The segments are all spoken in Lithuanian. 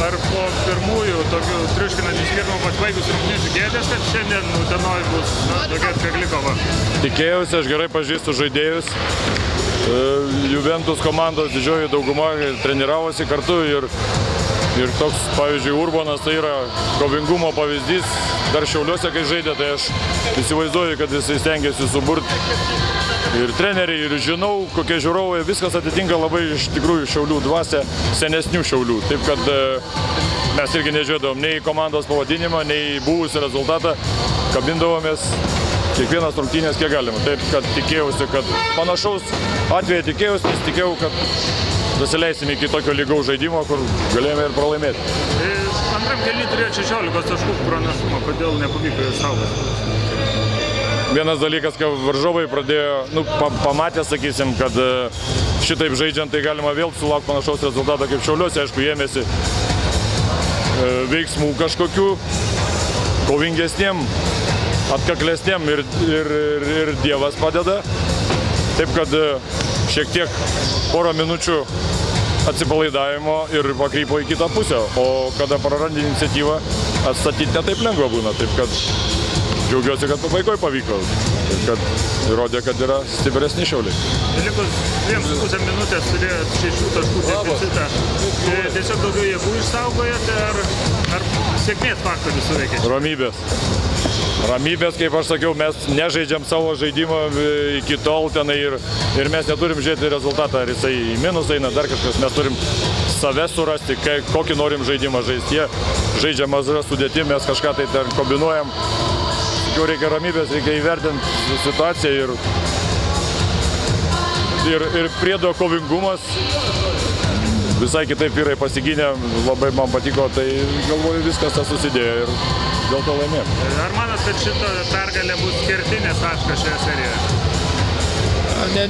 Ar po pirmųjų tokių triuškinančių skirtumų pasibaigus rungtynių tikėjotės, kad šiandien Utenoj bus tokia atkakli kova? Tikėjausi, aš gerai pažįstu žaidėjus. Juventus komandos didžioji dauguma treniravosi kartu ir toks, pavyzdžiui, Urbonas tai yra kovingumo pavyzdys. Dar Šiauliuose, kai žaidė, tai aš įsivaizduoju, kad jisai stengiasi suburti ir treneriai, ir žinau, kokie žiūrovai, viskas atitinka labai iš tikrųjų Šiaulių dvasią, senesnių Šiaulių. Taip kad mes irgi nežiūrėdavom nei komandos pavadinimą, nei buvusį rezultatą, kabindavomės kiekvienas rungtynės kiek galima. Taip kad tikėjausi, kad panašaus atveju tikėjausi, nes tikėjau, kad nusileisime iki tokio lygaus žaidimo, kur galėjome ir pralaimėti. Antram kėliny turėjo 16 taškų pranašumą, kodėl nepavyko jų saugoti? Vienas dalykas, kad varžovai pradėjo, pamatė, sakysim, kad šitaip žaidžiant tai galima vėl sulaukti panašaus rezultato kaip Šiauliuose. Aišku, ėmėsi veiksmų kažkokių kovingesniem, atkaklesniem ir Dievas padeda. Taip kad šiek tiek porą minučių atsipalaidavimo ir pakrypo į kitą pusę. O kada prarandi iniciatyvą, atstatyti ne taip lengva būna. Taip kad džiaugiuosi, kad pabaigoje pavyko, kad įrodė, kad yra stipresni Šiauliai. Likus 2,5 minutės turėjot 6 taškų deficitą. Tiesiog daugiau jėgų išsaugojate ar sėkmės faktorius suveikė? Ramybės, kaip aš sakiau, mes nežaidžiam savo žaidimą iki tol tenai ir mes neturim žiūrėti rezultatą, ar jisai į minus eina, dar kažkas. Mes turim save surasti, kokį norim žaidimą žaisti. Jie žaidžia maža sudėtim, mes kažką tai ten kombinuojam. Jau reikia ramybės, reikia įvertinti situaciją ir priedo kovingumas. Visai kitaip vyrai pasigynė, labai man patiko, tai galvoju viskas tas susidėjo ir dėl to laimėjom. Ar manot, kad šita pergalė bus kertinės taškas šioje serijoje?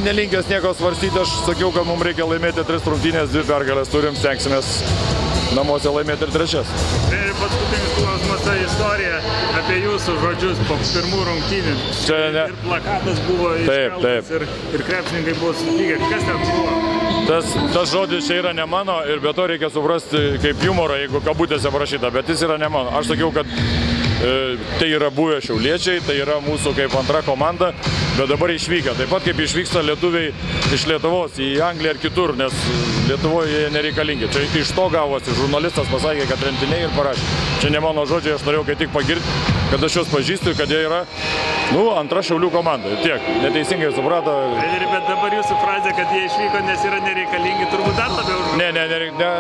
Nelinkęs nieko svarstyti, aš sakiau, kad mums reikia laimėti 3 rungtynės, 2 pergalės turim, stengsimės namuose laimėti ir 3. Ir paskutinis klausimas, ta istorija apie jūsų žodžius po pirmų rungtynių. Ir plakatas buvo iškeltas ir krepšininkai buvo supykę. Kas ten buvo? Tas žodis čia yra ne mano ir be to reikia suprasti kaip humorą, jeigu kabutėse parašyta, bet jis yra ne mano. Aš sakiau, kad tai yra buvę šiauliečiai, tai yra mūsų kaip antra komanda, bet dabar išvykę. Taip pat kaip išvyksta lietuviai iš Lietuvos į Angliją ir kitur, nes Lietuvoje jie nereikalingi. Čia iš to gavosi, žurnalistas pasakė, kad tremtiniai ir parašė. Čia ne mano žodžiai, aš norėjau kaip tik pagirti, kad aš juos pažįstu ir kad jie yra antra Šiaulių komanda. Tiek, neteisingai suprato. Bet dabar jūsų frazė, kad jie išvyko, nes yra nereikalingi, turbūt dar labiau.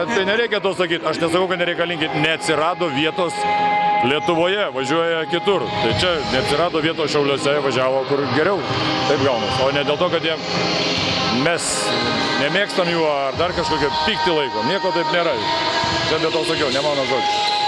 Tai nereikia to sakyti. Aš nesakau, kad nereikalingi. Neatsirado vietos Lietuvoje, važiuoja kitur. Tai čia neatsirado vietos Šiauliuose, važiavo kur geriau. Taip gaunas. O ne dėl to, kad mes nemėgstam jų ar dar kažkokią pyktį laiko. Nieko taip nėra. Čia dėl to sakiau, ne mano žodžiai.